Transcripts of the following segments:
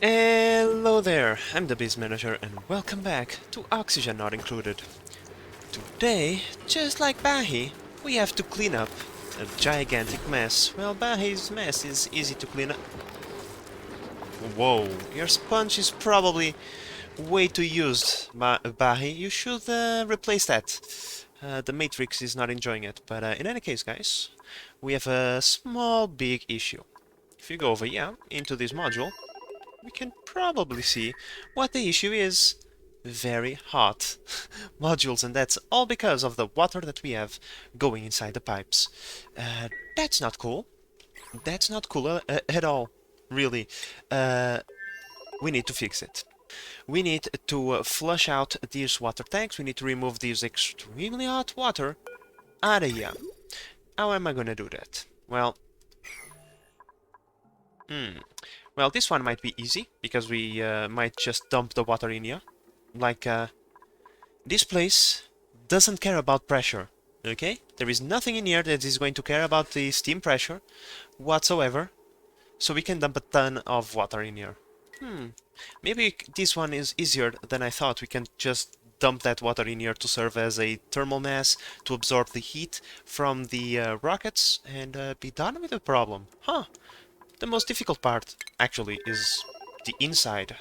Hello there, I'm the Biz Manager and welcome back to Oxygen Not Included. Today, just like Bahi, we have to clean up a gigantic mess. Well, Bahi's mess is easy to clean up. Whoa, your sponge is probably way too used, Bahi. You should replace that. The Matrix is not enjoying it, but in any case, guys, we have a small big issue. If you go over here into this module, we can probably see what the issue is. Very hot modules, and that's all because of the water that we have going inside the pipes. That's not cool. That's not cool at all, really. We need to fix it. We need to flush out these water tanks. We need to remove this extremely hot water out of here. How am I gonna do that? Well, well, this one might be easy, because we might just dump the water in here. Like, this place doesn't care about pressure, okay? There is nothing in here that is going to care about the steam pressure whatsoever, so we can dump a ton of water in here. Maybe this one is easier than I thought. We can just dump that water in here to serve as a thermal mass to absorb the heat from the rockets and be done with the problem. Huh. The most difficult part, actually, is the inside,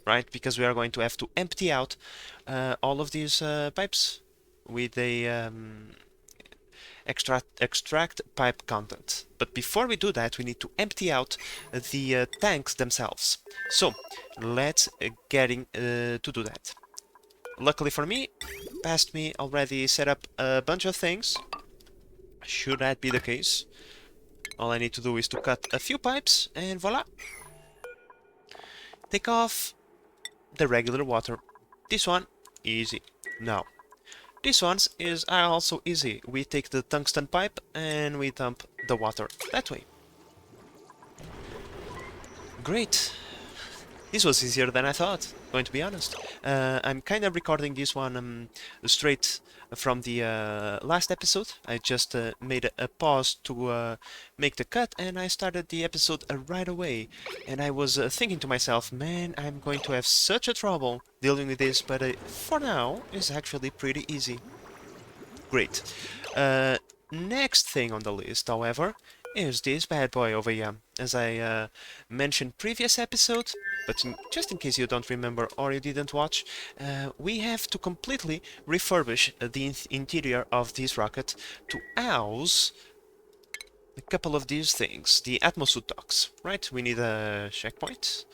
right? Because we are going to have to empty out all of these pipes with a extract pipe content. But before we do that, we need to empty out the tanks themselves. So let's getting to do that. Luckily for me, past me already set up a bunch of things. Should that be the case, all I need to do is to cut a few pipes and voila! Take off the regular water. This one, easy. Now, this one is also easy. We take the tungsten pipe and we dump the water that way. Great. This was easier than I thought, going to be honest. I'm kind of recording this one straight from the last episode. I just made a pause to make the cut, and I started the episode right away. And I was thinking to myself, man, I'm going to have such a trouble dealing with this, but for now, it's actually pretty easy. Great. Next thing on the list, however, is this bad boy over here. As I mentioned previous episode, but just in case you don't remember or you didn't watch, we have to completely refurbish the interior of this rocket to house a couple of these things. The atmosuit docks, right? We need a checkpoint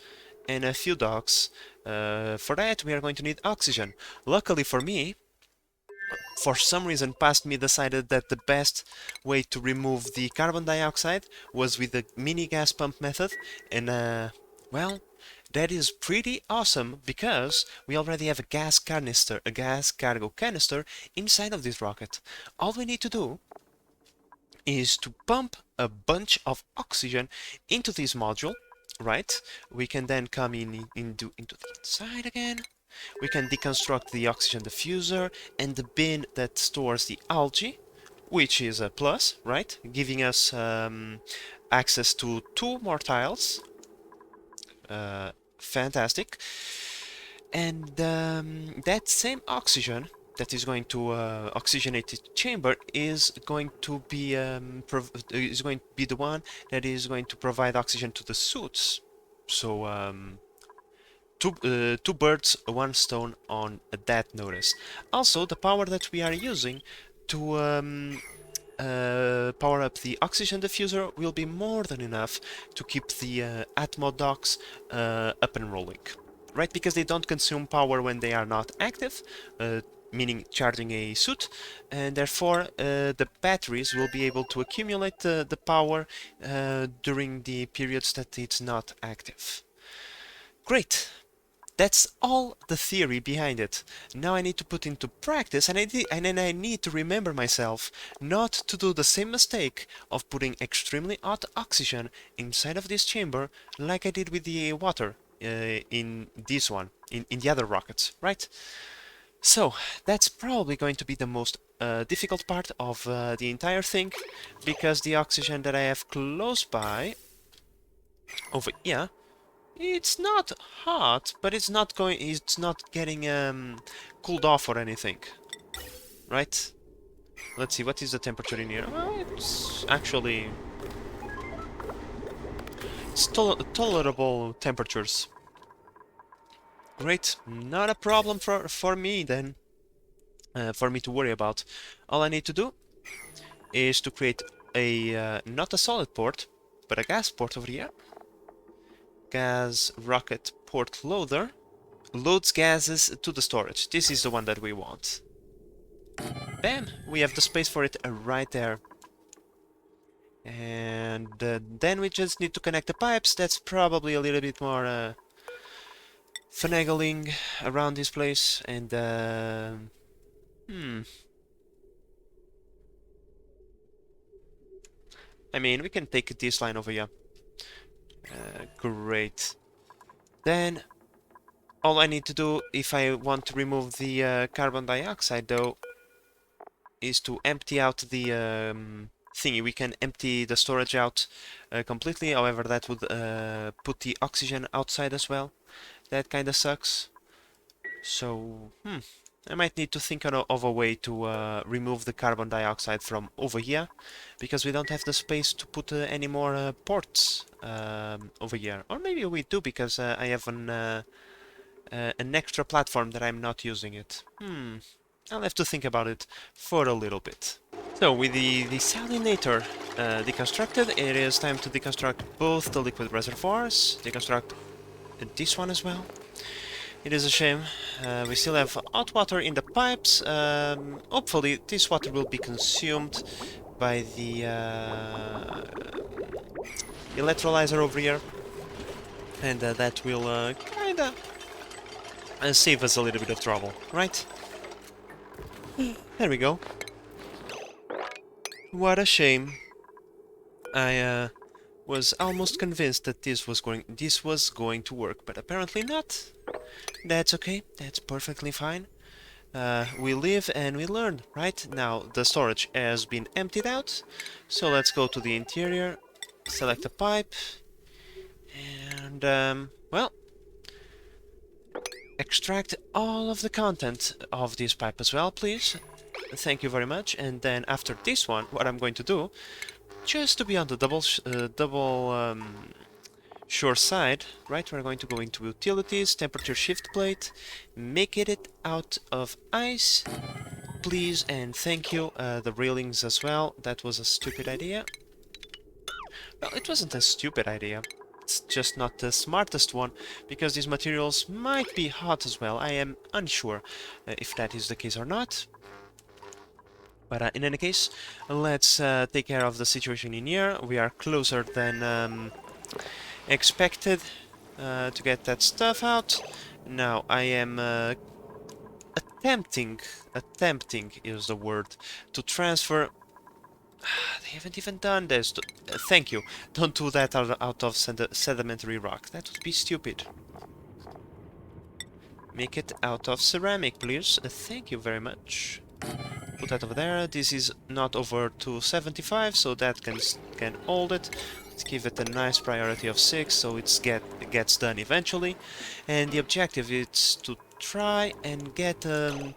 and a few docks. For that, we are going to need oxygen. Luckily for me, for some reason past me decided that the best way to remove the carbon dioxide was with the mini gas pump method, and well, that is pretty awesome because we already have a gas cargo canister inside of this rocket. All we need to do is to pump a bunch of oxygen into this module, right? We can then come into the inside again. We can deconstruct the oxygen diffuser and the bin that stores the algae, which is a plus, right? Giving us access to 2 more tiles. Fantastic. And that same oxygen that is going to oxygenate the chamber is going to be the one that is going to provide oxygen to the suits. So two birds, one stone on that notice. Also, the power that we are using to power up the oxygen diffuser will be more than enough to keep the Atmo docks up and rolling, right? Because they don't consume power when they are not active, meaning charging a suit, and therefore the batteries will be able to accumulate the power during the periods that it's not active. Great! That's all the theory behind it. Now I need to put into practice, and then I need to remember myself not to do the same mistake of putting extremely hot oxygen inside of this chamber like I did with the water in this one, in the other rockets, right? So that's probably going to be the most difficult part of the entire thing, because the oxygen that I have close by over here It's not hot, but it's not getting cooled off or anything, right? Let's see, what is the temperature in here? Well, it's actually tolerable temperatures. Great, not a problem for me then, for me to worry about. All I need to do is to create a not a solid port, but a gas port over here. Gas rocket port loader loads gases to the storage. This is the one that we want. Bam! We have the space for it right there. And then we just need to connect the pipes. That's probably a little bit more finagling around this place. And I mean, we can take this line over here. Great. Then all I need to do, if I want to remove the carbon dioxide, though, is to empty out the thingy. We can empty the storage out completely, however that would put the oxygen outside as well. That kinda sucks. So, I might need to think of a way to remove the carbon dioxide from over here, because we don't have the space to put any more ports over here. Or maybe we do, because I have an extra platform that I'm not using it. I'll have to think about it for a little bit. So, with the desalinator deconstructed, it is time to deconstruct both the liquid reservoirs, deconstruct this one as well. It is a shame. We still have hot water in the pipes. Hopefully this water will be consumed by the electrolyzer over here. And that will kinda save us a little bit of trouble, right? There we go. What a shame. I was almost convinced that this was going to work, but apparently not. That's okay. That's perfectly fine. We live and we learn, right? Now the storage has been emptied out, so let's go to the interior, select a pipe, and well, extract all of the content of this pipe as well, please. Thank you very much. And then after this one, what I'm going to do, just to be on the double sure side, right, we're going to go into utilities, temperature shift plate, make it out of ice, please and thank you. The railings as well, that was a stupid idea. Well, it wasn't a stupid idea, it's just not the smartest one, because these materials might be hot as well. I am unsure if that is the case or not. But in any case, let's take care of the situation in here. We are closer than expected to get that stuff out. Now I am attempting is the word, to transfer. They haven't even done this. Thank you. Don't do that out of sedimentary rock. That would be stupid. Make it out of ceramic, please. Thank you very much. Put that over there. This is not over 275, so that can hold it. Let's give it a nice priority of 6, so it gets done eventually. And the objective is to try and get a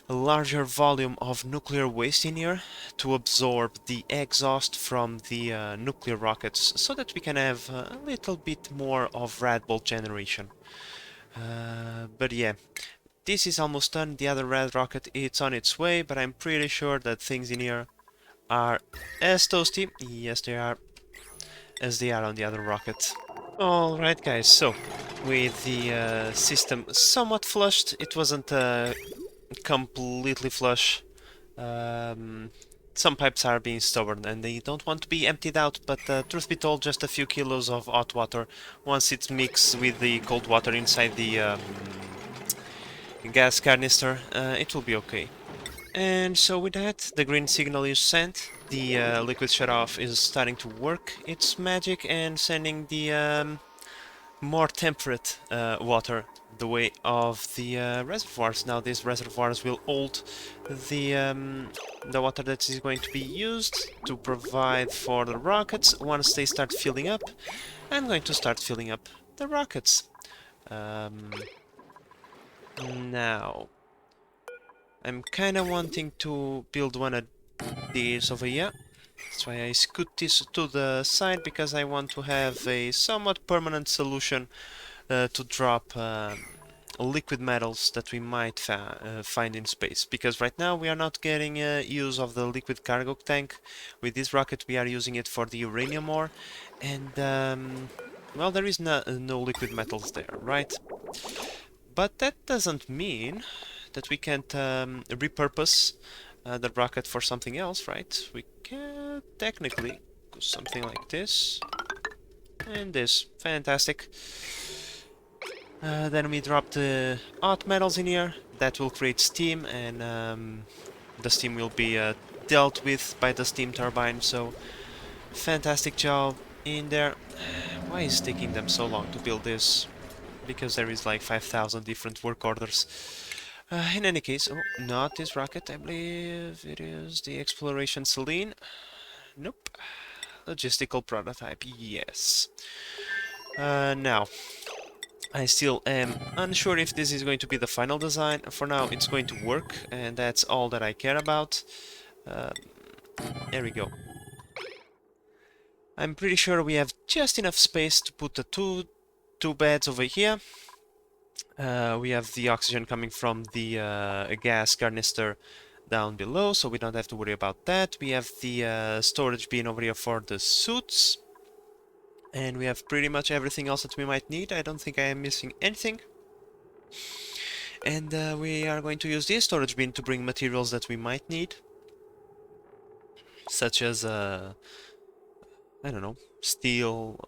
larger volume of nuclear waste in here to absorb the exhaust from the nuclear rockets, so that we can have a little bit more of rad bolt generation. But yeah, this is almost done. The other red rocket, it's on its way, but I'm pretty sure that things in here are as toasty, yes they are, as they are on the other rocket. Alright guys, so with the system somewhat flushed, it wasn't completely flush. Some pipes are being stubborn and they don't want to be emptied out, but truth be told, just a few kilos of hot water, once it's mixed with the cold water inside the gas canister, it will be okay. And so with that, the green signal is sent, the liquid shutoff is starting to work its magic and sending the more temperate water the way of the reservoirs. Now these reservoirs will hold the water that is going to be used to provide for the rockets. Once they start filling up, I'm going to start filling up the rockets. Um, Now, I'm kind of wanting to build one of these over here. That's why I scoot this to the side, because I want to have a somewhat permanent solution to drop liquid metals that we might find in space. Because right now we are not getting use of the liquid cargo tank. With this rocket we are using it for the uranium ore, and well, there is no liquid metals there, right? But that doesn't mean that we can't repurpose the rocket for something else, right? We can technically do something like this and this. Fantastic. Then we drop the hot metals in here. That will create steam, and the steam will be dealt with by the steam turbine. So, fantastic job in there. Why is it taking them so long to build this? Because there is like 5,000 different work orders. In any case, oh, not this rocket, I believe it is the Exploration Selene. Nope. Logistical prototype, yes. Now, I still am unsure if this is going to be the final design. For now, it's going to work, and that's all that I care about. Uh, there we go. I'm pretty sure we have just enough space to put the two beds over here. We have the oxygen coming from the gas canister down below, so we don't have to worry about that. We have the storage bin over here for the suits. And we have pretty much everything else that we might need. I don't think I am missing anything. And we are going to use this storage bin to bring materials that we might need. Such as, I don't know, steel,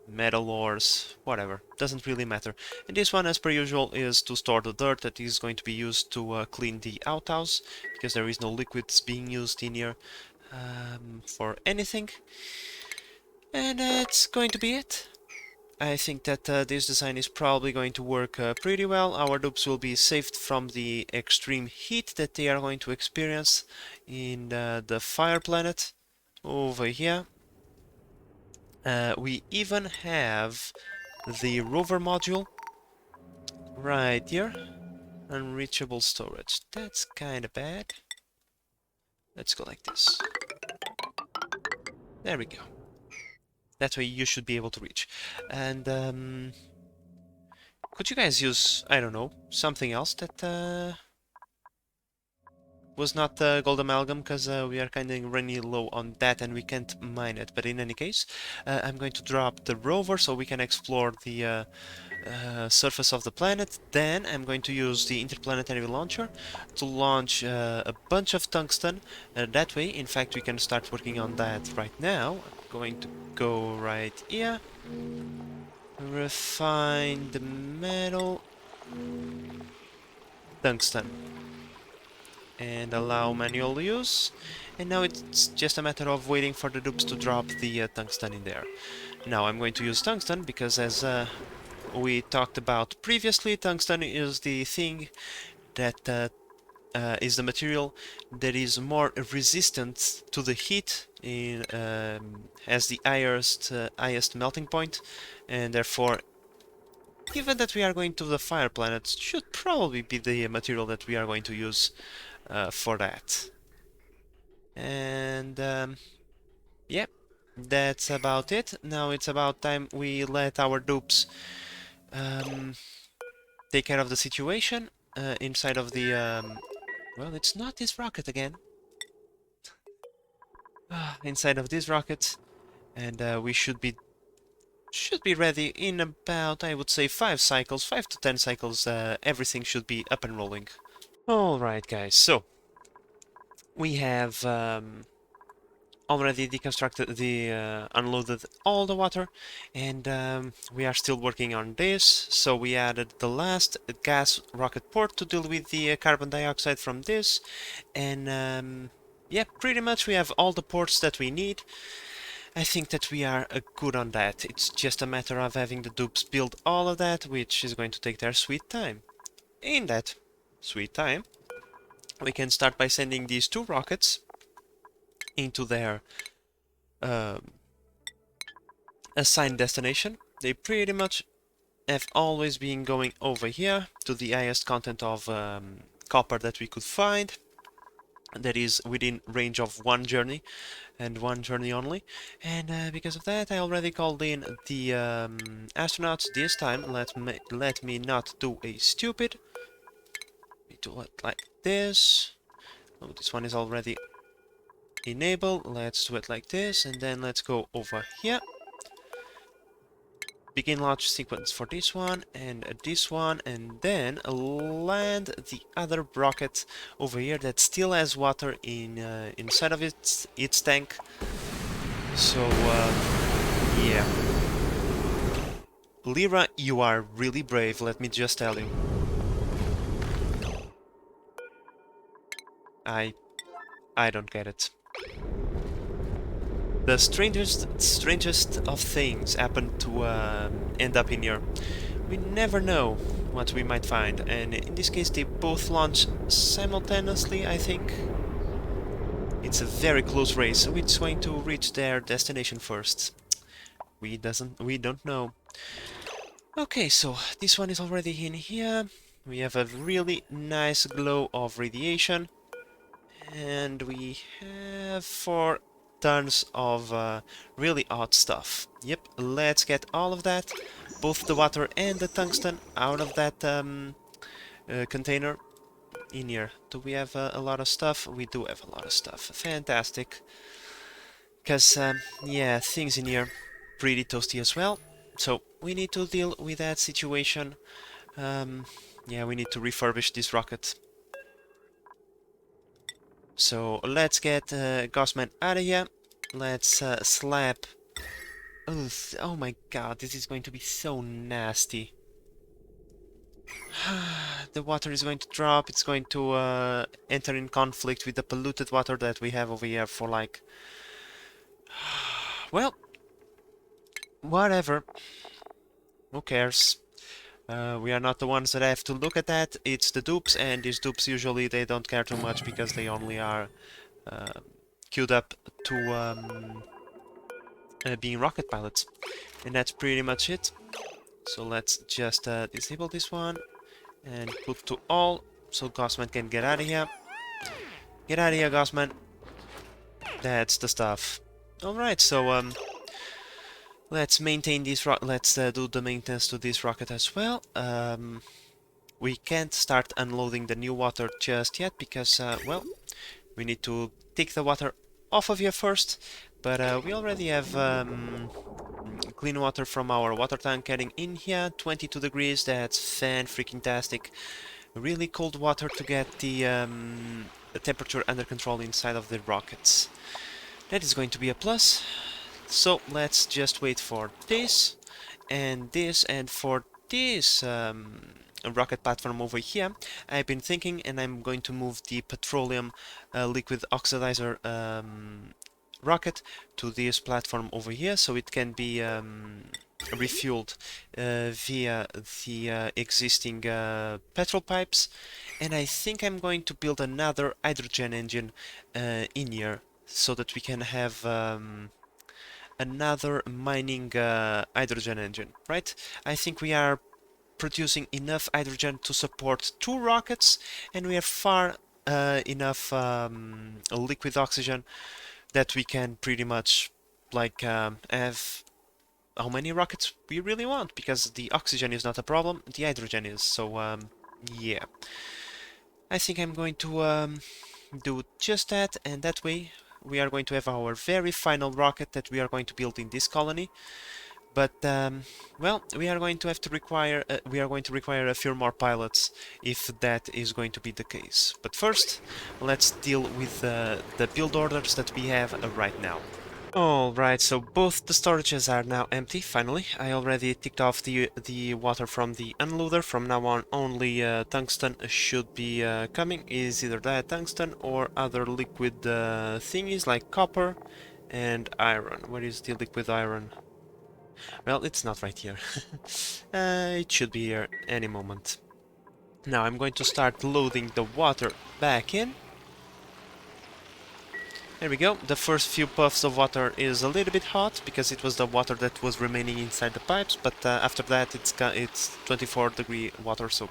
metal ores, whatever. Doesn't really matter. And this one, as per usual, is to store the dirt that is going to be used to clean the outhouse, because there is no liquids being used in here for anything. And that's going to be it. I think that this design is probably going to work pretty well. Our dupes will be saved from the extreme heat that they are going to experience in the fire planet over here. We even have the rover module right here. Unreachable storage. That's kind of bad. Let's go like this. There we go. That way you should be able to reach. And could you guys use, I don't know, something else that was not gold amalgam, because we are kind of running low on that and we can't mine it. But in any case, I'm going to drop the rover so we can explore the surface of the planet. Then I'm going to use the interplanetary launcher to launch a bunch of tungsten. That way, in fact, we can start working on that right now. I'm going to go right here. Refine the metal. Tungsten. And allow manual use. And now it's just a matter of waiting for the dupes to drop the tungsten in there. Now I'm going to use tungsten because, as we talked about previously, tungsten is the thing that is the material that is more resistant to the heat, has the highest melting point, and therefore, given that we are going to the fire planet, should probably be the material that we are going to use for that. And yep, that's about it. Now it's about time we let our dupes take care of the situation inside of the well, it's not this rocket again. Inside of this rocket, and we should be ready in about, I would say, 5 cycles, 5 to 10 cycles. Everything should be up and rolling. All right, guys. So we have already deconstructed unloaded all the water, and we are still working on this. So we added the last gas rocket port to deal with the carbon dioxide from this, and yeah, pretty much we have all the ports that we need. I think that we are good on that. It's just a matter of having the dupes build all of that, which is going to take their sweet time. In that sweet time, we can start by sending these 2 rockets into their assigned destination. They pretty much have always been going over here to the highest content of copper that we could find. That is within range of one journey, and one journey only. And because of that, I already called in the astronauts this time. Let me not do a stupid. We do it like this. Oh, this one is already enabled. Let's do it like this, and then let's go over here. Begin launch sequence for this one, and then land the other rocket over here that still has water in inside of its tank. So yeah, Lyra, you are really brave. Let me just tell you. I don't get it. The strangest of things happen to end up in here. We never know what we might find, and in this case they both launch simultaneously, I think. It's a very close race. Which is going to reach their destination first? We don't know. Okay, so this one is already in here. We have a really nice glow of radiation. And we have 4 tons of really odd stuff. Yep, let's get all of that, both the water and the tungsten, out of that container in here. Do we have a lot of stuff? We do have a lot of stuff. Fantastic. Because, yeah, things in here pretty toasty as well. So we need to deal with that situation. Yeah, we need to refurbish this rocket. So let's get Gossman out of here. Let's slap... Oh my god, this is going to be so nasty. The water is going to drop, it's going to enter in conflict with the polluted water that we have over here for like... Well, whatever. Who cares? We are not the ones that have to look at that, it's the dupes, and these dupes usually they don't care too much because they only are queued up to being rocket pilots. And that's pretty much it. So let's just disable this one and put to all so Gossman can get out of here. Get out of here, Gossman. That's the stuff. Alright, so let's maintain this let's do the maintenance to this rocket as well. We can't start unloading the new water just yet because, well, we need to take the water off of here first. But we already have clean water from our water tank getting in here, 22 degrees, that's fan-freaking-tastic. Really cold water to get the temperature under control inside of the rockets. That is going to be a plus. So let's just wait for this, and for this rocket platform over here. I've been thinking, and I'm going to move the petroleum liquid oxidizer rocket to this platform over here, so it can be refueled via the existing petrol pipes. And I think I'm going to build another hydrogen engine in here, so that we can have another mining hydrogen engine, right? I think we are producing enough hydrogen to support 2 rockets, and we have far enough liquid oxygen that we can pretty much like have how many rockets we really want, because the oxygen is not a problem, the hydrogen is. So yeah, I think I'm going to do just that, and that way we are going to have our very final rocket that we are going to build in this colony. But well, we are going to require a few more pilots if that is going to be the case. But first, let's deal with the build orders that we have right now. Alright, so both the storages are now empty, finally. I already ticked off the water from the unloader. From now on, only tungsten should be coming. Is either that tungsten or other liquid thingies like copper and iron. Where is the liquid iron? Well, it's not right here. It should be here any moment. Now I'm going to start loading the water back in. There we go. The first few puffs of water is a little bit hot because it was the water that was remaining inside the pipes, but after that it's 24-degree water, so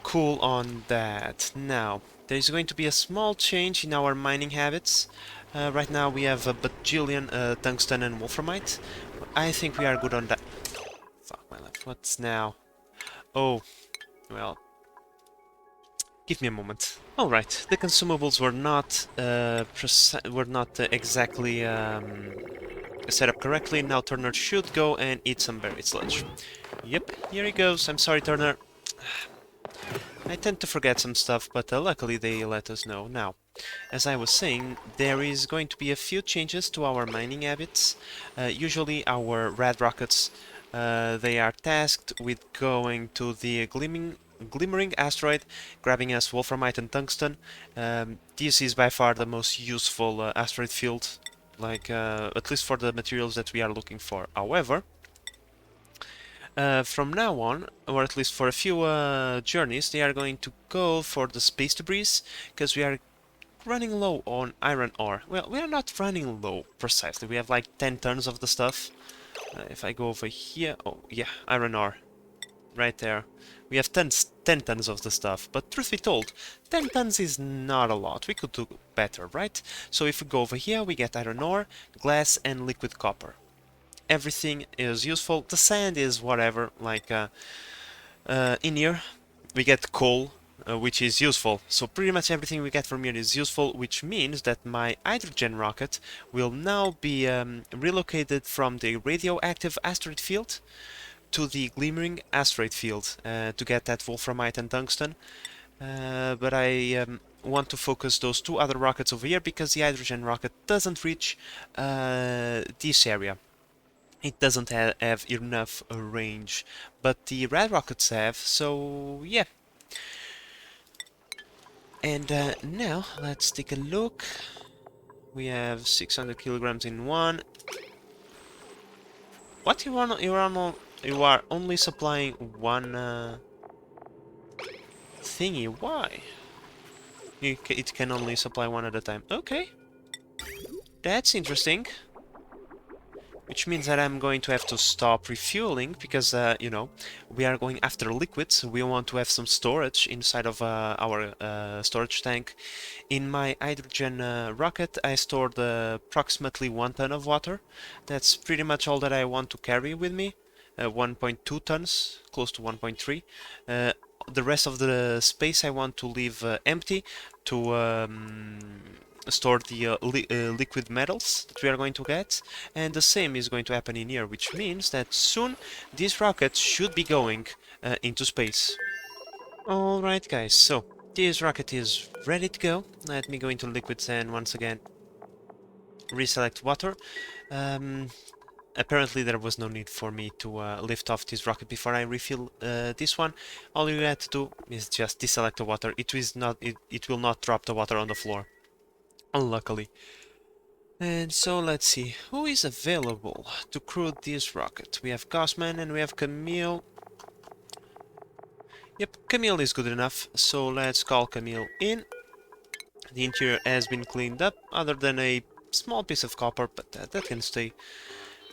cool on that. Now, there's going to be a small change in our mining habits. Right now we have a bajillion tungsten and wolframite. I think we are good on that. Fuck my life. What's now? Oh, well, give me a moment. All right, the consumables were not exactly set up correctly. Now Turner should go and eat some buried sludge. Yep, here he goes. I'm sorry, Turner. I tend to forget some stuff, but luckily they let us know. Now, as I was saying, there is going to be a few changes to our mining habits. Usually our red rockets, they are tasked with going to the glimmering asteroid, grabbing us wolframite and tungsten. This is by far the most useful asteroid field, like at least for the materials that we are looking for. However, from now on, or at least for a few journeys, they are going to go for the space debris, because we are running low on iron ore. Well, we are not running low, precisely. We have like 10 tons of the stuff. If I go over here... Oh, yeah, iron ore. Right there. We have 10 tons of the stuff, but truth be told, 10 tons is not a lot. We could do better, right? So if we go over here, we get iron ore, glass, and liquid copper. Everything is useful. The sand is whatever, like in here we get coal, which is useful. So pretty much everything we get from here is useful, which means that my hydrogen rocket will now be relocated from the radioactive asteroid field to the glimmering asteroid field to get that wolframite and tungsten. But I want to focus those two other rockets over here because the hydrogen rocket doesn't reach this area. It doesn't have enough range, but the red rockets have, so yeah. And now let's take a look. We have 600 kilograms in one. What, you are only supplying one thingy? Why? It can only supply one at a time. Okay, that's interesting. Which means that I'm going to have to stop refueling because, you know, we are going after liquids. We want to have some storage inside of our storage tank. In my hydrogen rocket, I stored approximately 1 ton of water. That's pretty much all that I want to carry with me. 1.2 tons, close to 1.3. The rest of the space I want to leave empty to store the liquid metals that we are going to get, and the same is going to happen in here, which means that soon this rocket should be going into space. Alright guys, so this rocket is ready to go. Let me go into liquids and once again reselect water. Apparently there was no need for me to lift off this rocket before I refill this one. All you had to do is just deselect the water. It will not drop the water on the floor. Unluckily. And so let's see, who is available to crew this rocket? We have Cosman and we have Camille. Yep, Camille is good enough, so let's call Camille in. The interior has been cleaned up, other than a small piece of copper, but that can stay.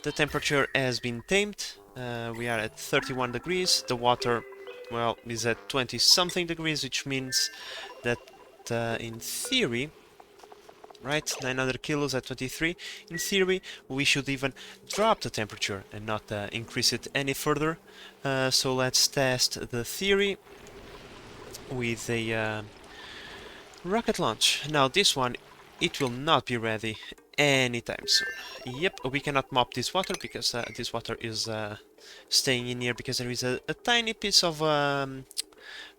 The temperature has been tamed. We are at 31 degrees. The water, well, is at 20-something degrees, which means that in theory, right, 900 kilos at 23, in theory we should even drop the temperature and not increase it any further. So let's test the theory with a rocket launch. Now this one, it will not be ready anytime soon. Yep, we cannot mop this water because this water is staying in here because there is a tiny piece of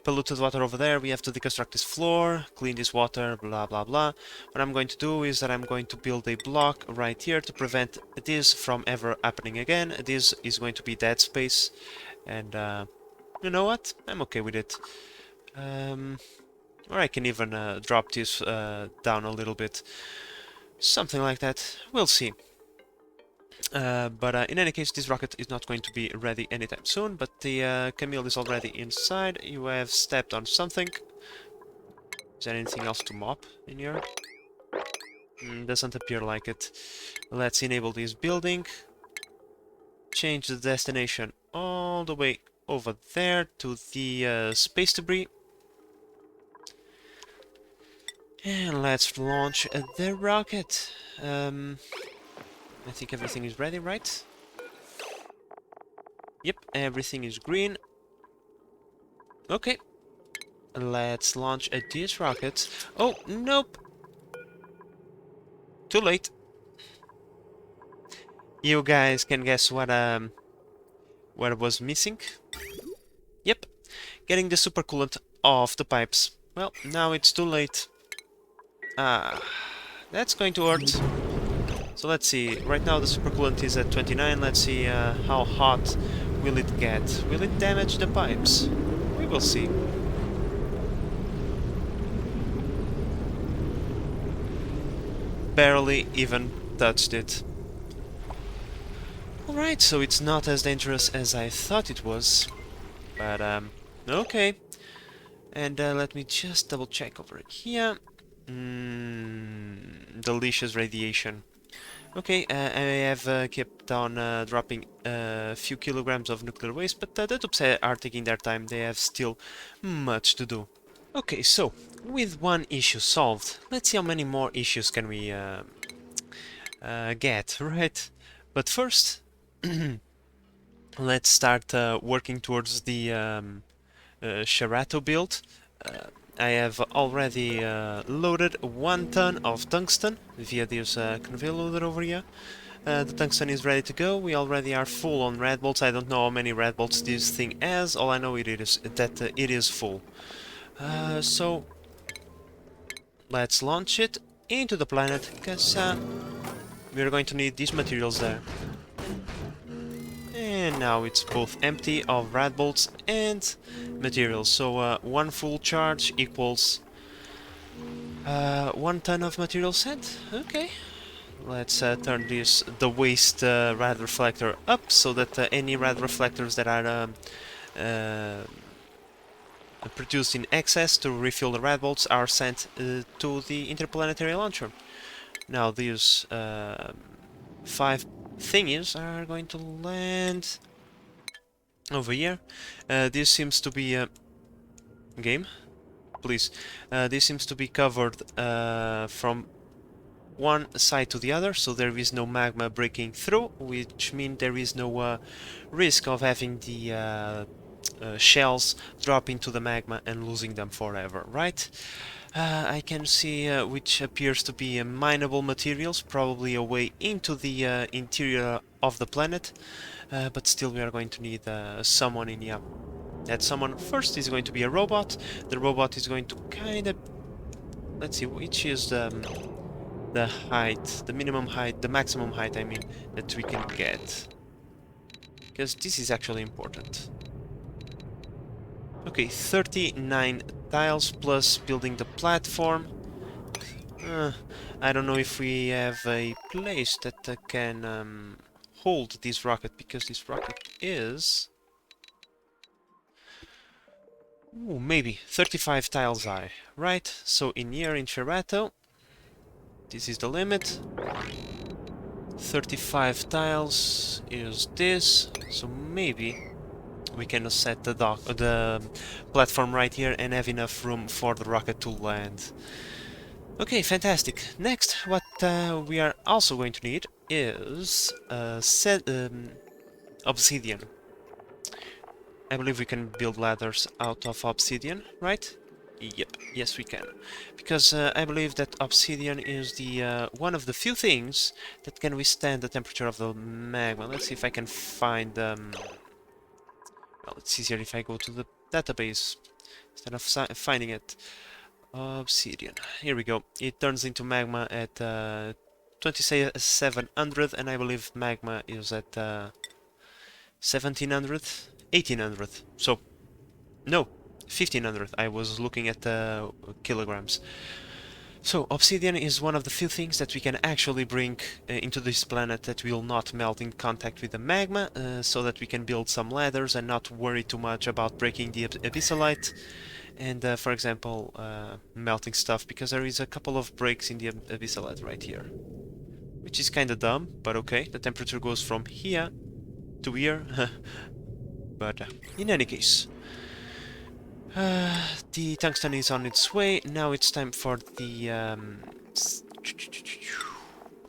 polluted water over there. We have to deconstruct this floor, clean this water, blah blah blah. What I'm going to do is that I'm going to build a block right here to prevent this from ever happening again. This is going to be dead space, and you know what? I'm okay with it. Or I can even drop this down a little bit. Something like that. We'll see. But in any case, this rocket is not going to be ready anytime soon, but the Camille is already inside. You have stepped on something. Is there anything else to mop in here? Doesn't appear like it. Let's enable this building. Change the destination all the way over there to the space debris. And let's launch the rocket. I think everything is ready, right? Yep, everything is green. Okay. Let's launch this rocket. Oh, nope. Too late. You guys can guess what was missing? Yep, getting the supercoolant off the pipes. Well, now it's too late. Ah, that's going to hurt. So let's see. Right now the supercoolant is at 29. Let's see how hot will it get. Will it damage the pipes? We will see. Barely even touched it. Alright, so it's not as dangerous as I thought it was. But, okay. And let me just double check over here. Delicious radiation. Okay, I have kept on dropping a few kilograms of nuclear waste, but the dupes are taking their time. They have still much to do. Okay, so with one issue solved, let's see how many more issues can we get, right? But first, let's start working towards the Sherato build. I have already loaded 1 ton of tungsten via this conveyor loader over here. The tungsten is ready to go. We already are full on red bolts. I don't know how many red bolts this thing has. All I know it is that it is full. So let's launch it into the planet, because we're going to need these materials there. And now it's both empty of red bolts and materials. So 1 full charge equals 1 ton of material sent. Okay. Let's turn the waste rad reflector up so that any rad reflectors that are produced in excess to refill the rad bolts are sent to the interplanetary launcher. Now these 5 thingies are going to land over here. This seems to be a game. Please. This seems to be covered from one side to the other, so there is no magma breaking through, which means there is no risk of having the shells drop into the magma and losing them forever, right? I can see which appears to be mineable materials, probably a way into the interior of the planet, but still we are going to need someone in here. That someone first is going to be a robot. The robot is going to kind of... Let's see, which is the height, the minimum height, the maximum height, I mean, that we can get. Because this is actually important. Okay, 39 tiles plus building the platform. I don't know if we have a place that can hold this rocket, because this rocket is... Ooh, maybe 35 tiles high, right? So in here in Sherato, this is the limit. 35 tiles is this, so maybe we can set the platform right here and have enough room for the rocket to land. Okay, fantastic. Next, what we are also going to need is obsidian. I believe we can build ladders out of obsidian, right? Yep, yes we can. Because I believe that obsidian is the one of the few things that can withstand the temperature of the magma. Let's see if I can find... well, it's easier if I go to the database instead of finding it. Obsidian. Here we go. It turns into magma at 2700, and I believe magma is at 1700, 1800. So, no, 1500. I was looking at kilograms. So, obsidian is one of the few things that we can actually bring into this planet that will not melt in contact with the magma, so that we can build some ladders and not worry too much about breaking the abyssalite. and for example melting stuff, because there is a couple of breaks in the abyssal right here, which is kind of dumb, but okay. The temperature goes from here to here. But in any case, the tungsten is on its way. Now it's time for the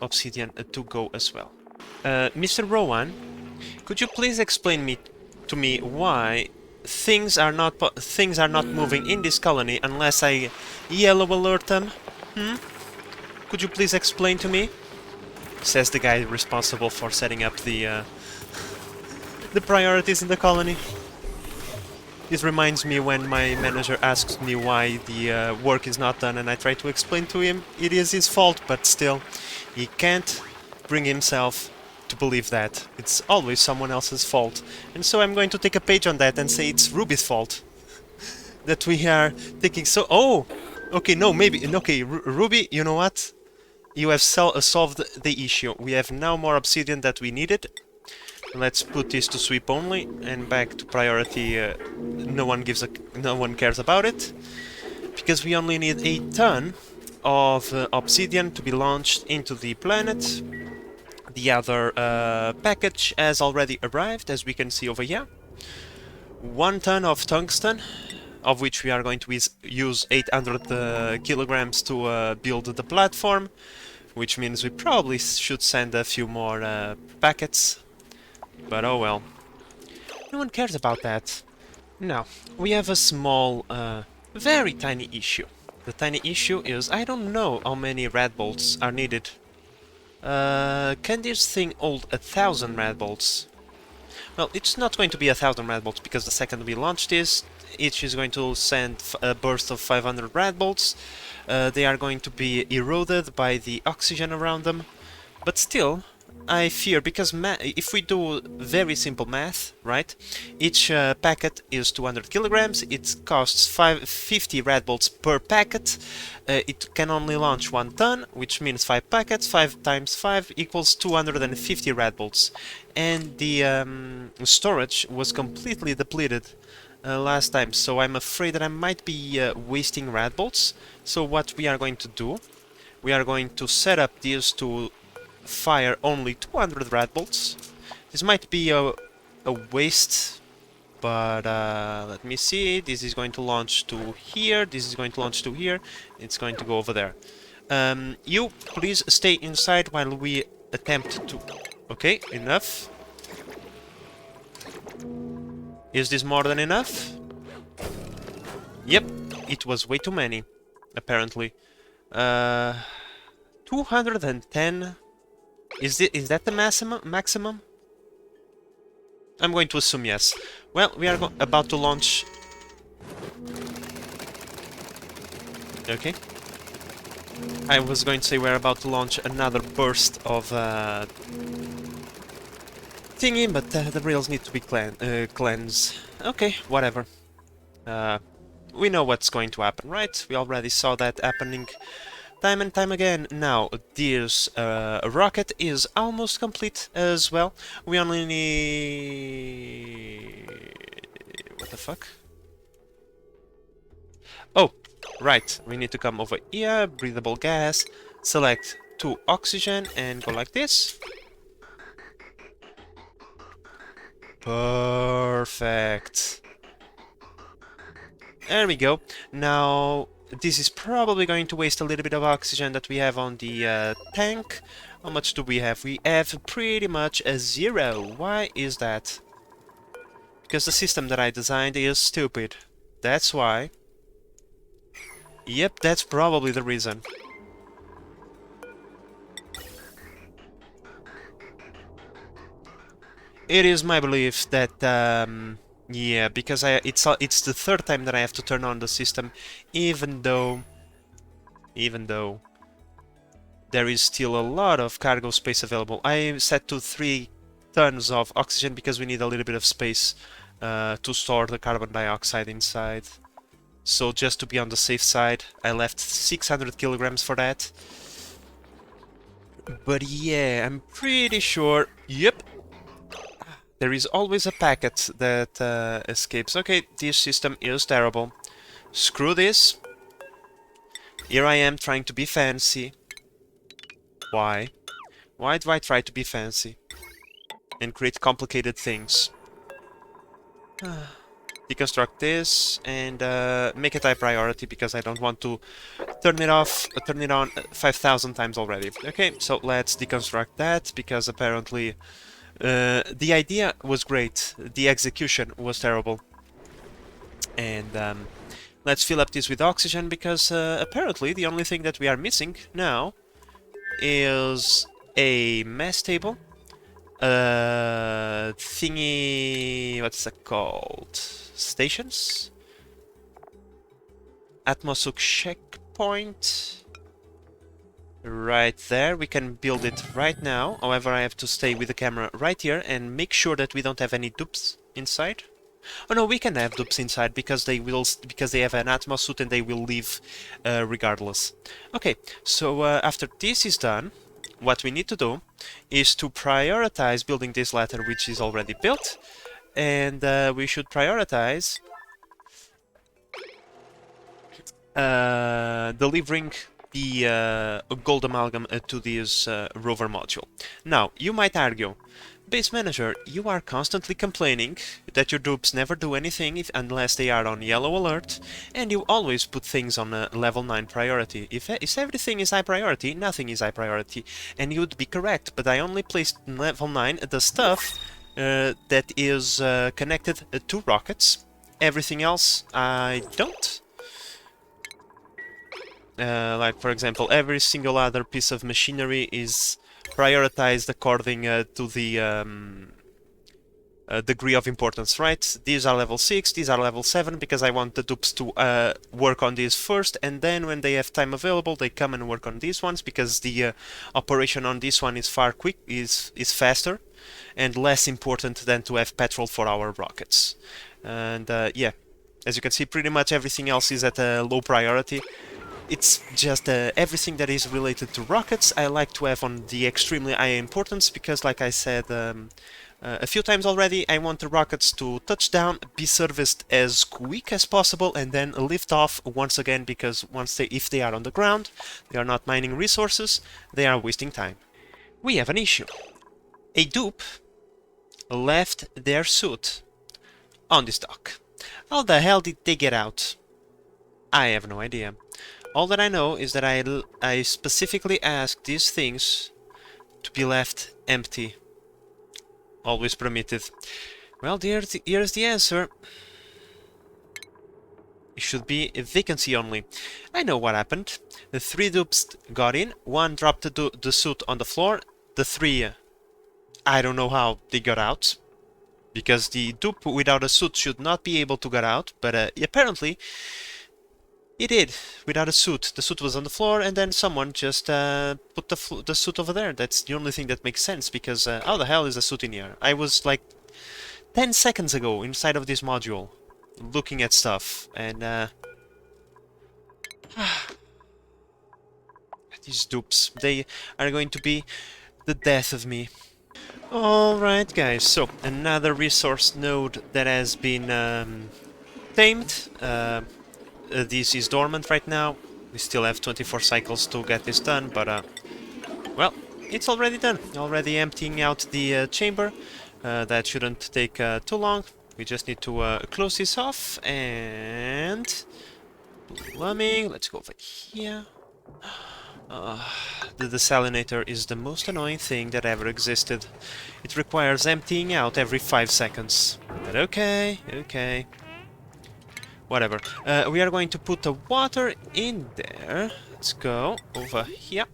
obsidian to go as well. Mr. Rowan, could you please explain to me why things are not moving in this colony unless I yellow alert them? Could you please explain to me? Says the guy responsible for setting up the priorities in the colony. This reminds me when my manager asks me why the work is not done, and I try to explain to him it is his fault, but still, he can't bring himself to believe that. It's always someone else's fault. And so I'm going to take a page on that and say it's Ruby's fault. That we are taking so... Oh! Okay, no, maybe... Okay, Ruby, you know what? You have solved the issue. We have now more obsidian that we needed. Let's put this to sweep only, and back to priority. No one cares about it, because we only need a ton of obsidian to be launched into the planet. The other package has already arrived, as we can see over here. 1 ton of tungsten, of which we are going to use 800 kilograms to build the platform, which means we probably should send a few more packets. But oh well. No one cares about that. Now, we have a small, very tiny issue. The tiny issue is I don't know how many red bolts are needed. Can this thing hold 1,000 red bolts? Well, it's not going to be 1,000 red bolts, because the second we launch this, each is going to send a burst of 500 red bolts. They are going to be eroded by the oxygen around them. But still, I fear, because if we do very simple math, right? Each packet is 200 kilograms, it costs 50 red bolts per packet. It can only launch 1 ton, which means 5 packets. 5 times 5 equals 250 red bolts. And the storage was completely depleted last time, so I'm afraid that I might be wasting red bolts. So what we are going to do, we are going to set up these to fire only 200 red bolts. This might be a waste, but let me see. This is going to launch to here, this is going to launch to here, it's going to go over there. You please stay inside while we attempt to... Okay, enough. Is this more than enough? Yep, it was way too many, apparently. 210... Is that the maximum? I'm going to assume yes. Well, we are about to launch... Okay. I was going to say we're about to launch another burst of thingy, but the rails need to be cleansed. Okay, whatever. We know what's going to happen, right? We already saw that happening time and time again. Now, this rocket is almost complete as well. We only need... What the fuck? Oh, right. We need to come over here, breathable gas, select 2 oxygen, and go like this. Perfect. There we go. Now... This is probably going to waste a little bit of oxygen that we have on the tank. How much do we have? We have pretty much a 0. Why is that? Because the system that I designed is stupid. That's why. Yep, that's probably the reason. It is my belief that... yeah, because it's the 3rd time that I have to turn on the system, even though there is still a lot of cargo space available. I set to 3 tons of oxygen because we need a little bit of space to store the carbon dioxide inside. So just to be on the safe side, I left 600 kilograms for that. But yeah, I'm pretty sure... Yep! There is always a packet that escapes. Okay, this system is terrible. Screw this. Here I am trying to be fancy. Why? Why do I try to be fancy? And create complicated things. Deconstruct this and make it high priority because I don't want to turn it off, turn it on 5,000 times already. Okay, so let's deconstruct that because apparently the idea was great, the execution was terrible. And let's fill up this with oxygen because apparently the only thing that we are missing now is a mass table. Thingy, what's that called? Stations? Atmosuk checkpoint. Right there, we can build it right now. However, I have to stay with the camera right here and make sure that we don't have any dupes inside. Oh no, we can have dupes inside because they have an Atmos suit and they will leave regardless. Okay, so after this is done, what we need to do is to prioritize building this ladder, which is already built, and we should prioritize delivering the gold amalgam to this rover module. Now, you might argue, Base Manager, you are constantly complaining that your dupes never do anything unless they are on yellow alert, and you always put things on a level 9 priority. If everything is high priority, nothing is high priority, and you'd be correct, but I only placed level 9 the stuff that is connected to rockets. Everything else, I don't. Like, for example, every single other piece of machinery is prioritized according to the degree of importance, right? These are level 6, these are level 7, because I want the dupes to work on these first, and then when they have time available, they come and work on these ones, because the operation on this one is is faster, and less important than to have petrol for our rockets. And yeah, as you can see, pretty much everything else is at a low priority. It's just everything that is related to rockets I like to have on the extremely high importance, because like I said a few times already, I want the rockets to touch down, be serviced as quick as possible, and then lift off once again, because if they are on the ground, they are not mining resources, they are wasting time. We have an issue. A dupe left their suit on this dock. How the hell did they get out? I have no idea. All that I know is that I specifically asked these things to be left empty. Always permitted. Well, here's the answer. It should be a vacancy only. I know what happened. The 3 dupes got in, 1 dropped the suit on the floor, the 3, I don't know how they got out. Because the dupe without a suit should not be able to get out, but apparently he did, without a suit. The suit was on the floor, and then someone just put the suit over there. That's the only thing that makes sense, because how the hell is a suit in here? I was like 10 seconds ago inside of this module, looking at stuff, and these dupes, they are going to be the death of me. Alright guys, so another resource node that has been tamed. This is dormant right now. We still have 24 cycles to get this done, but well, it's already done. Already emptying out the chamber. That shouldn't take too long. We just need to close this off and plumbing. Let's go over here. The desalinator is the most annoying thing that ever existed. It requires emptying out every 5 seconds. But okay. Whatever. We are going to put the water in there. Let's go over here.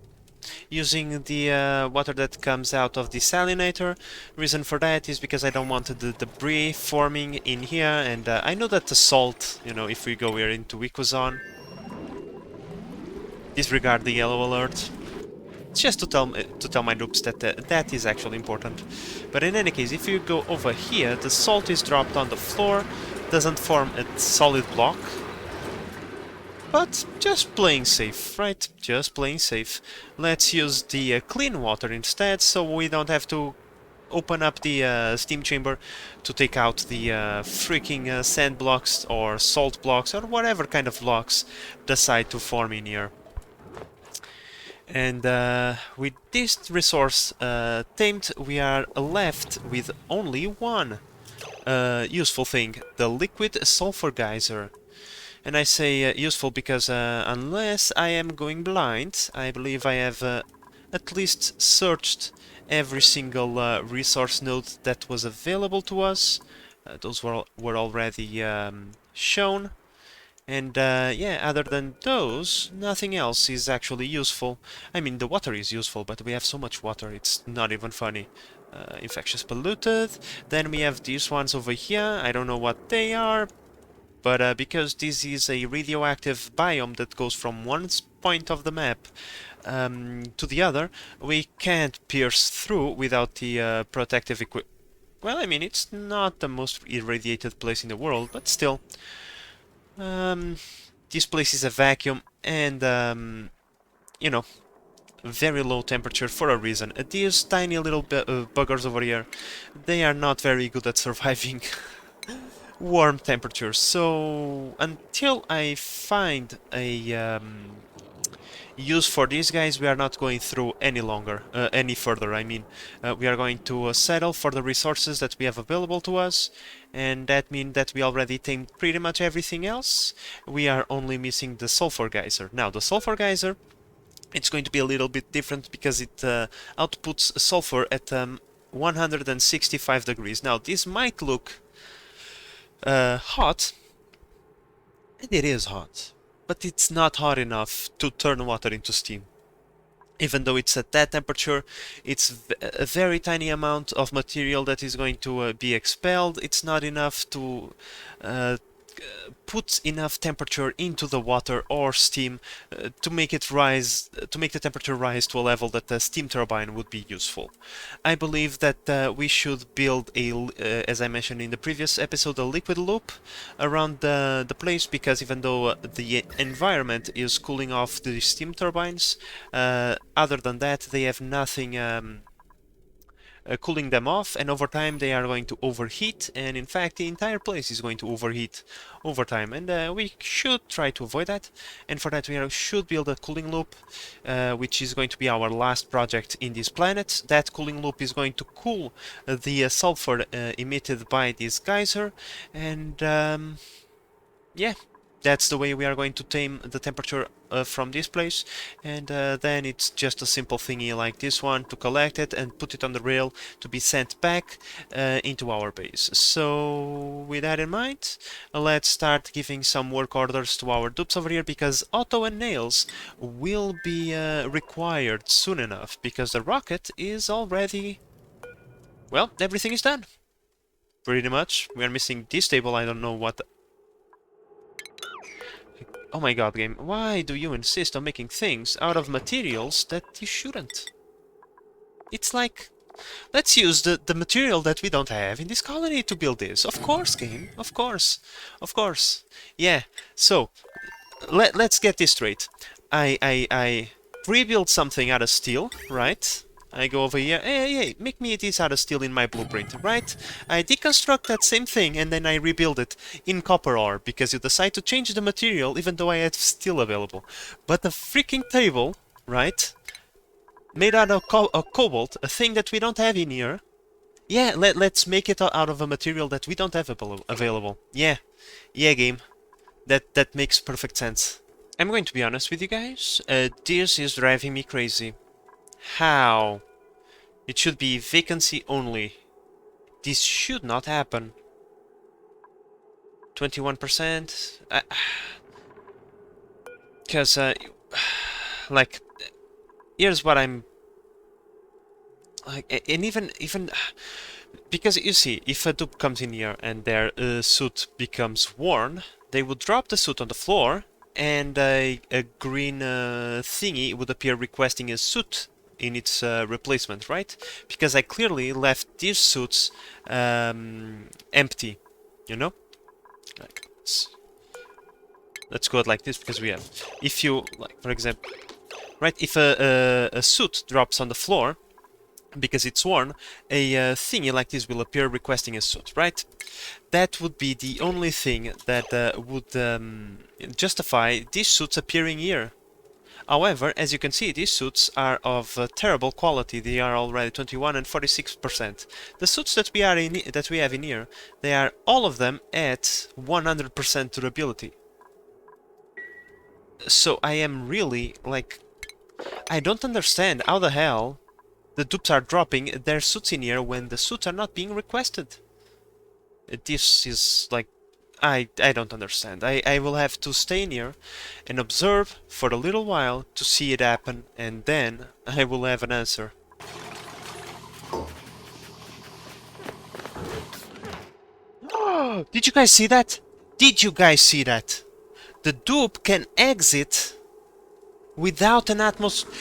Using the water that comes out of the desalinator. Reason for that is because I don't want the debris forming in here, and I know that the salt, you know, if we go here into Equazon, disregard the yellow alert. It's just to tell my dupes that that is actually important. But in any case, if you go over here, the salt is dropped on the floor, doesn't form a solid block. But just playing safe, right? Just playing safe. Let's use the clean water instead, so we don't have to open up the steam chamber to take out the freaking sand blocks or salt blocks or whatever kind of blocks decide to form in here. And with this resource tamed, we are left with only one useful thing, the liquid sulfur geyser. And I say useful because unless I am going blind, I believe I have at least searched every single resource node that was available to us. Those were already shown. And yeah, other than those, nothing else is actually useful. I mean, the water is useful, but we have so much water, it's not even funny. Infectious polluted. Then we have these ones over here. I don't know what they are, but because this is a radioactive biome that goes from one point of the map to the other, we can't pierce through without the protective equipment. Well, I mean, it's not the most irradiated place in the world, but still. This place is a vacuum and, you know, very low temperature for a reason. These tiny little buggers over here, they are not very good at surviving warm temperatures. So until I find a use for these guys, we are not going through any further. I mean, we are going to settle for the resources that we have available to us, and that means that we already tamed pretty much everything else. We are only missing the sulfur geyser. Now, the sulfur geyser, it's going to be a little bit different because it outputs sulfur at 165 degrees. Now, this might look hot, and it is hot, but it's not hot enough to turn water into steam. Even though it's at that temperature, it's a very tiny amount of material that is going to be expelled. It's not enough to put enough temperature into the water or steam to make it rise, to make the temperature rise to a level that the steam turbine would be useful. I believe that we should build as I mentioned in the previous episode, a liquid loop around the place, because even though the environment is cooling off the steam turbines, other than that they have nothing cooling them off, and over time they are going to overheat, and in fact the entire place is going to overheat over time, and we should try to avoid that. And for that we should build a cooling loop, which is going to be our last project in this planet. That cooling loop is going to cool the sulfur emitted by this geyser, and yeah, that's the way we are going to tame the temperature from this place. And then it's just a simple thingy like this one to collect it and put it on the rail to be sent back into our base. So with that in mind, let's start giving some work orders to our dupes over here, because auto and nails will be required soon enough, because the rocket is already, well, everything is done pretty much. We are missing this table. I don't know what. Oh my god, game, why do you insist on making things out of materials that you shouldn't? It's like, let's use the material that we don't have in this colony to build this. Of course, game, of course. Of course. Yeah, so, let's get this straight. I rebuild something out of steel, right? I go over here, hey, make me this out of steel in my blueprint, right? I deconstruct that same thing and then I rebuild it in copper ore, because you decide to change the material even though I have steel available. But the freaking table, right? Made out of cobalt, a thing that we don't have in here. Yeah, let's make it out of a material that we don't have available. Yeah, game. That makes perfect sense. I'm going to be honest with you guys, this is driving me crazy. How? It should be vacancy only. This should not happen. 21%? Because, like, here's what I'm... Like, and even... Because, you see, if a dupe comes in here and their suit becomes worn, they would drop the suit on the floor, and a green thingy would appear requesting a suit in its replacement, right? Because I clearly left these suits empty, you know? Like, let's go out like this, because we have... If you, like, for example, right, if a suit drops on the floor, because it's worn, a thingy like this will appear requesting a suit, right? That would be the only thing that would justify these suits appearing here. However, as you can see, these suits are of terrible quality. They are already 21 and 46%. The suits that we have in here, they are all of them at 100% durability. So I am really like, I don't understand how the hell the dupes are dropping their suits in here when the suits are not being requested. This is like, I don't understand. I will have to stay in here and observe for a little while to see it happen, and then I will have an answer. Did you guys see that? Did you guys see that? The dupe can exit without an atmosphere.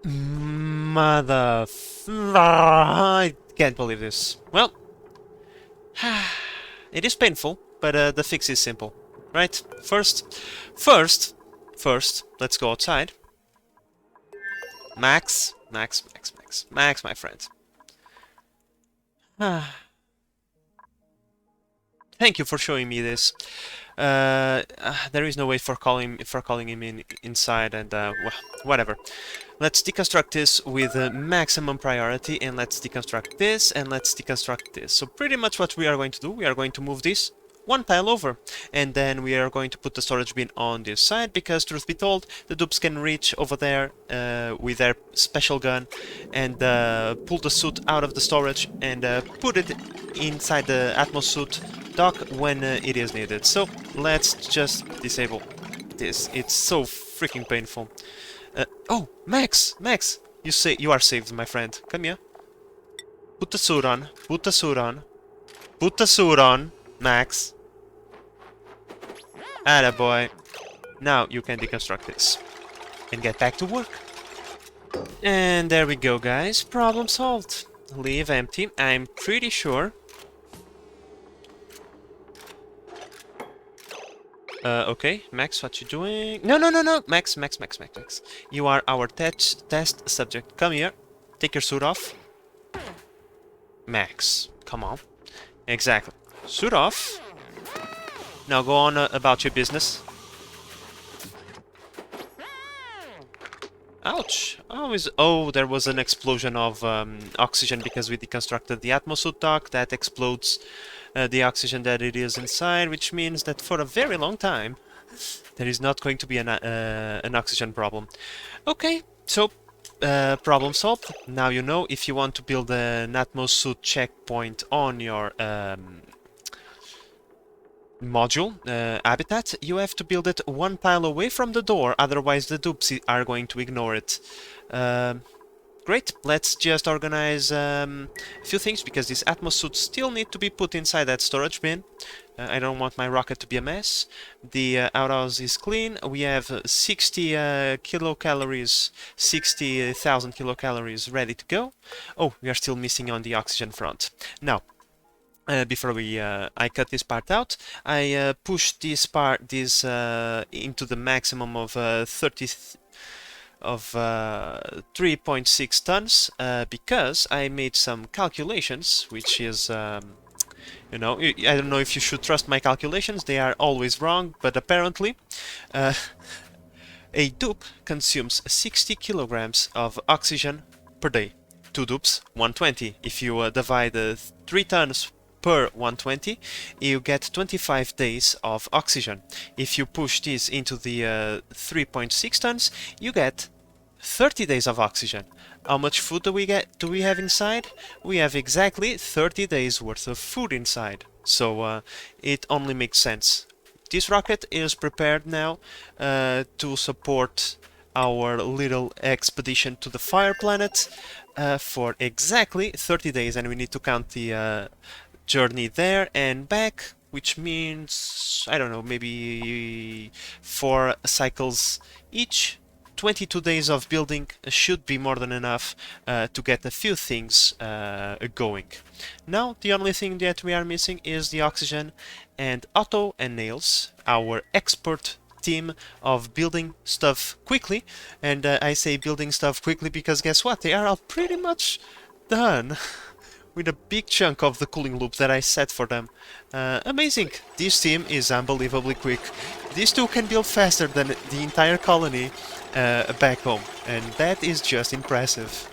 Mother... I can't believe this. Well, it is painful, but the fix is simple, right? First, let's go outside. Max, my friend. Thank you for showing me this. There is no way for calling him inside, and well, whatever. Let's deconstruct this with maximum priority, and let's deconstruct this, and let's deconstruct this. So pretty much what we are going to do, we are going to move this one tile over, and then we are going to put the storage bin on this side, because truth be told, the dupes can reach over there with their special gun and pull the suit out of the storage and put it inside the Atmos suit dock when it is needed. So let's just disable this. It's so freaking painful. Oh, Max, you are saved, my friend. Come here. Put the suit on. Put the suit on. Put the suit on, Max. Attaboy. Now you can deconstruct this and get back to work. And there we go, guys. Problem solved. Leave empty. I'm pretty sure. Okay, Max, what you doing? No, Max. You are our test subject. Come here. Take your suit off. Max, come on. Exactly. Suit off. Now go on about your business. Ouch. Oh, there was an explosion of oxygen because we deconstructed the atmosuit dock. That explodes the oxygen that it is inside, which means that for a very long time there is not going to be an oxygen problem. Okay, so problem solved. Now you know if you want to build an atmosuit checkpoint on your module habitat, you have to build it one tile away from the door, otherwise the dupes are going to ignore it. Great, let's just organize a few things, because these Atmos suits still need to be put inside that storage bin. I don't want my rocket to be a mess. The outhouse is clean. We have 60 kilocalories, 60,000 kilocalories ready to go. Oh, we are still missing on the oxygen front. Now, before I cut this part out, I push this part into the maximum of 3.6 tons because I made some calculations, which is you know, I don't know if you should trust my calculations. They are always wrong, but apparently a dupe consumes 60 kilograms of oxygen per day. 2 dupes, 120. If you divide 3 tons per 120, you get 25 days of oxygen. If you push this into the 3.6 tons, you get 30 days of oxygen. How much food do we have inside? We have exactly 30 days worth of food inside. So it only makes sense. This rocket is prepared now to support our little expedition to the Fire Planet for exactly 30 days, and we need to count the journey there and back, which means, I don't know, maybe 4 cycles each. 22 days of building should be more than enough to get a few things going. Now, the only thing that we are missing is the oxygen, and Otto and Nails, our expert team of building stuff quickly, and I say building stuff quickly because guess what? They are all pretty much done with a big chunk of the cooling loop that I set for them. Amazing! This team is unbelievably quick. These two can build faster than the entire colony back home, and that is just impressive.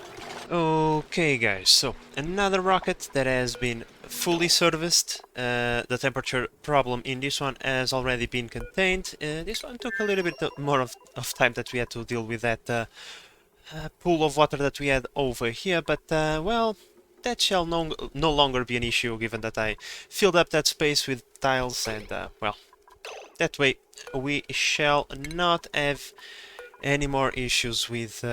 Okay guys, so another rocket that has been fully serviced. The temperature problem in this one has already been contained. This one took a little bit more of time that we had to deal with that pool of water that we had over here, but well, that shall no longer be an issue given that I filled up that space with tiles, and well, that way we shall not have any more issues with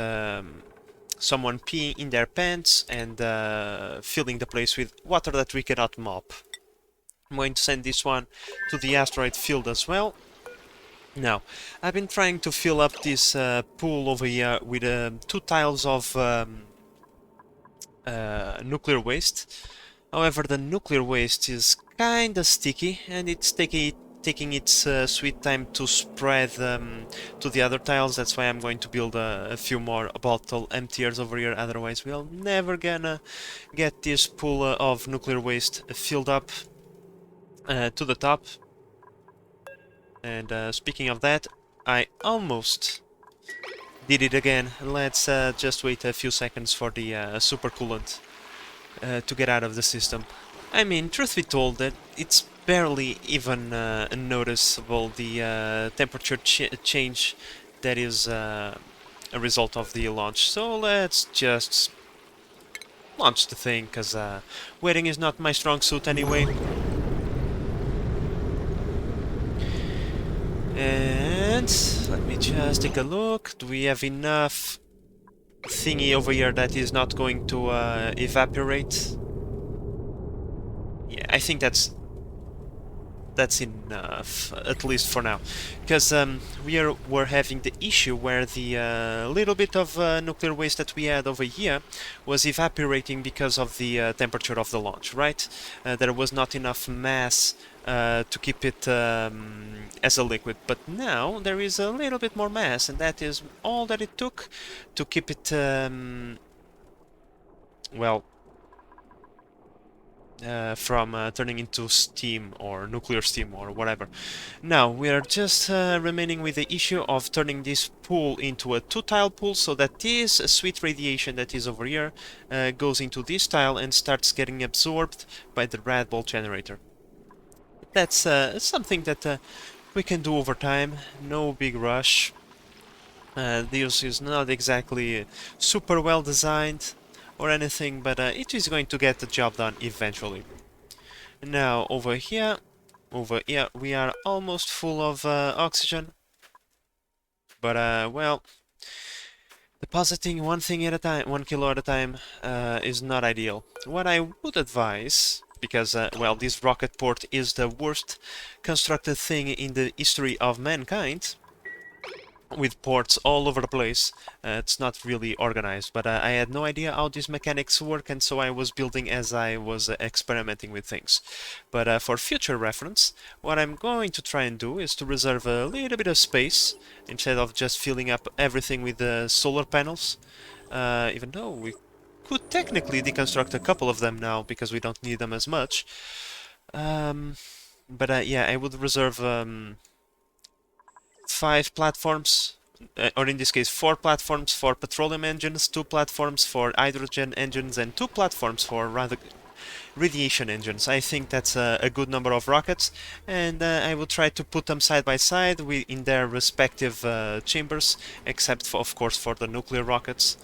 someone peeing in their pants and filling the place with water that we cannot mop. I'm going to send this one to the asteroid field as well. Now, I've been trying to fill up this pool over here with 2 tiles of nuclear waste. However, the nuclear waste is kinda sticky and it's taking its sweet time to spread to the other tiles. That's why I'm going to build a few more bottle emptiers over here, otherwise we'll never gonna get this pool of nuclear waste filled up to the top. And speaking of that, I almost did it again. Let's just wait a few seconds for the supercoolant to get out of the system. I mean, truth be told, that it's barely even noticeable, the temperature change that is a result of the launch. So let's just launch the thing, because waiting is not my strong suit anyway. And let me just take a look. Do we have enough thingy over here that is not going to evaporate? Yeah, I think that's enough, at least for now, because we're having the issue where the little bit of nuclear waste that we had over here was evaporating because of the temperature of the launch, right? There was not enough mass to keep it as a liquid, but now there is a little bit more mass, and that is all that it took to keep it well, from turning into steam or nuclear steam or whatever. Now we are just remaining with the issue of turning this pool into a 2-tile pool, so that this sweet radiation that is over here goes into this tile and starts getting absorbed by the red bolt generator. That's something that we can do over time, no big rush. This is not exactly super well designed or anything, but it is going to get the job done eventually. Now over here we are almost full of oxygen, but well, depositing 1 thing at a time, 1 kilo at a time, is not ideal. What I would advise, because well, this rocket port is the worst constructed thing in the history of mankind, with ports all over the place. It's not really organized, but I had no idea how these mechanics work, and so I was building as I was experimenting with things. But for future reference, what I'm going to try and do is to reserve a little bit of space instead of just filling up everything with the solar panels, even though we could technically deconstruct a couple of them now because we don't need them as much. But yeah, I would reserve 5 platforms, or in this case 4 platforms for petroleum engines, 2 platforms for hydrogen engines, and 2 platforms for radiation engines. I think that's a good number of rockets, and I will try to put them side by side in their respective chambers, except for, of course, for the nuclear rockets.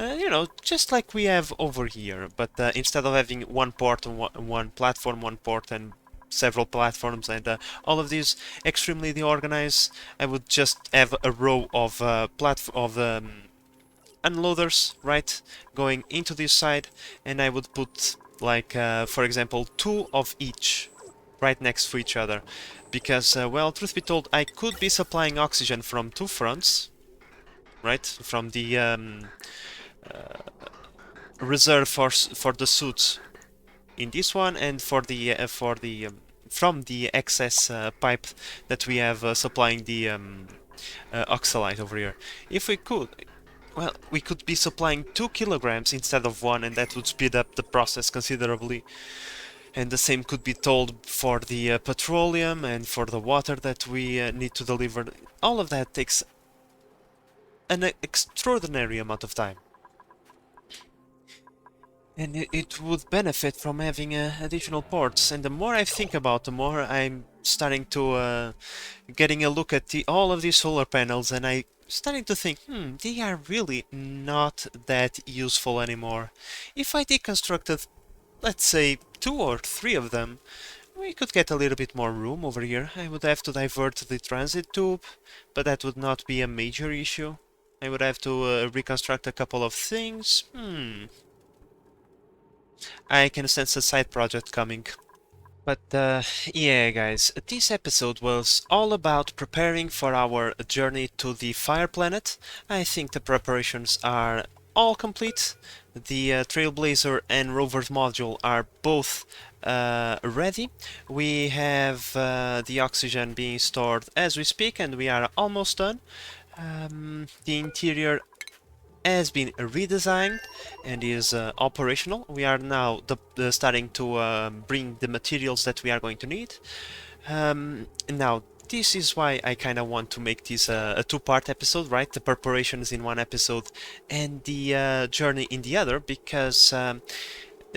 You know, just like we have over here, but instead of having 1 port, one platform, 1 port, and several platforms, and all of these extremely deorganized, I would just have a row of unloaders, right, going into this side, and I would put, like, for example, 2 of each right next to each other, because, well, truth be told, I could be supplying oxygen from 2 fronts, right, from the reserve for the suits in this one, and for the from the excess pipe that we have supplying the oxalite over here. If we could, well, we could be supplying 2 kilograms instead of 1, and that would speed up the process considerably. And the same could be told for the petroleum and for the water that we need to deliver. All of that takes an extraordinary amount of time. And it would benefit from having additional ports. And the more I think about, the more I'm starting to getting a look at all of these solar panels, and I starting to think, they are really not that useful anymore. If I deconstructed, let's say, 2 or 3 of them, we could get a little bit more room over here. I would have to divert the transit tube, but that would not be a major issue. I would have to reconstruct a couple of things. I can sense a side project coming. But yeah, guys, this episode was all about preparing for our journey to the Fire Planet. I think the preparations are all complete. The Trailblazer and Rover's module are both ready. We have the oxygen being stored as we speak, and we are almost done. The interior has been redesigned and is operational. We are now starting to bring the materials that we are going to need. Now, this is why I kind of want to make this a two-part episode, right? The preparations in one episode and the journey in the other, because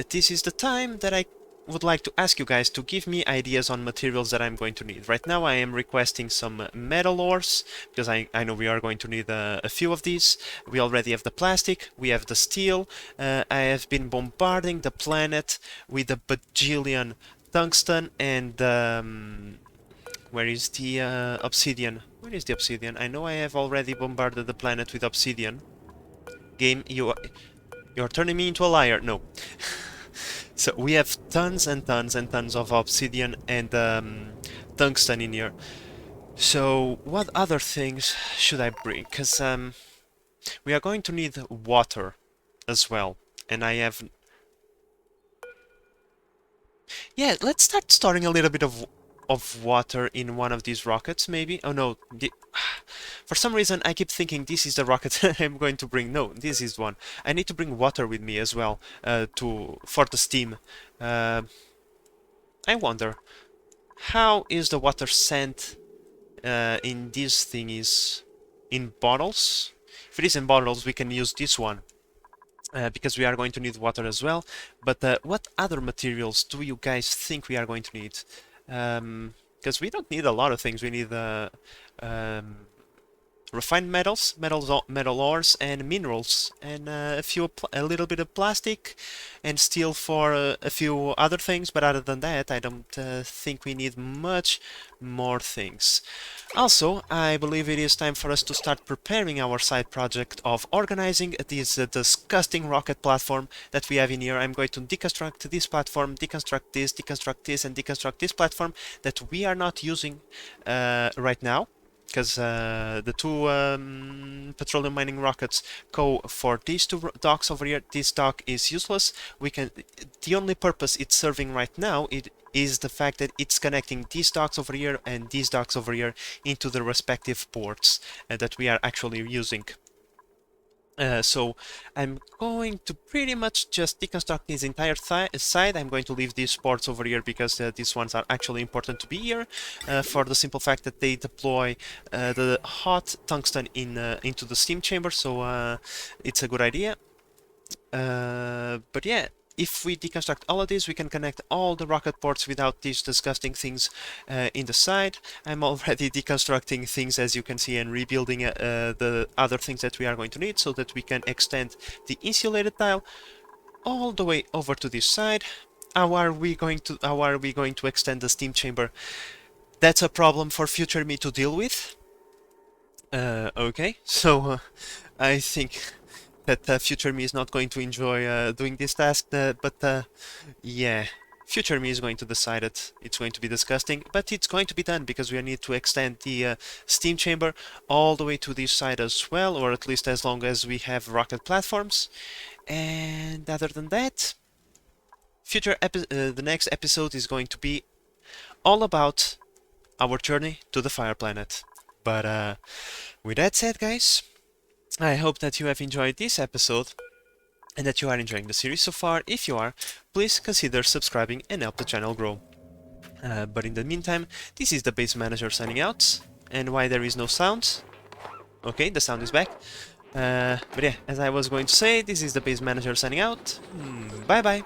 this is the time that I would like to ask you guys to give me ideas on materials that I'm going to need. Right now I am requesting some metal ores, because I know we are going to need a few of these. We already have the plastic, we have the steel. I have been bombarding the planet with a bajillion tungsten and where is the obsidian? Where is the obsidian? I know I have already bombarded the planet with obsidian. Game, you're turning me into a liar. No. So we have tons and tons and tons of obsidian and tungsten in here. So what other things should I bring? Because we are going to need water as well. And I have... Yeah, let's start storing a little bit of water in one of these rockets, maybe. Oh no, for some reason I keep thinking this is the rocket I'm going to bring. No, this is one. I need to bring water with me as well for the steam. I wonder, how is the water sent in these thingies? In bottles? If it is in bottles, we can use this one. Because we are going to need water as well. But what other materials do you guys think we are going to need? Because we don't need a lot of things. We need refined metal ores, and minerals, and a little bit of plastic, and steel for a few other things. But other than that, I don't think we need much more things. Also, I believe it is time for us to start preparing our side project of organizing this disgusting rocket platform that we have in here. I'm going to deconstruct this platform, deconstruct this, and deconstruct this platform that we are not using right now, because the two petroleum mining rockets go for these two docks over here. This dock is useless. The only purpose it's serving right now is the fact that it's connecting these docks over here and these docks over here into the respective ports that we are actually using. So I'm going to pretty much just deconstruct this entire side. I'm going to leave these ports over here because these ones are actually important to be here for the simple fact that they deploy the hot tungsten into the steam chamber, so it's a good idea. But yeah, if we deconstruct all of these, we can connect all the rocket ports without these disgusting things in the side. I'm already deconstructing things, as you can see, and rebuilding the other things that we are going to need so that we can extend the insulated tile all the way over to this side. How are we going to extend the steam chamber? That's a problem for future me to deal with. Okay, so I think that future me is not going to enjoy doing this task, but yeah, future me is going to decide it. It's going to be disgusting, but it's going to be done because we need to extend the steam chamber all the way to this side as well, or at least as long as we have rocket platforms. And other than that, the next episode is going to be all about our journey to the Fire Planet. But with that said, guys, I hope that you have enjoyed this episode and that you are enjoying the series so far. If you are, please consider subscribing and help the channel grow. But in the meantime, this is the base manager signing out. And why there is no sound? Okay, the sound is back. But yeah, as I was going to say, this is the base manager signing out. Bye bye.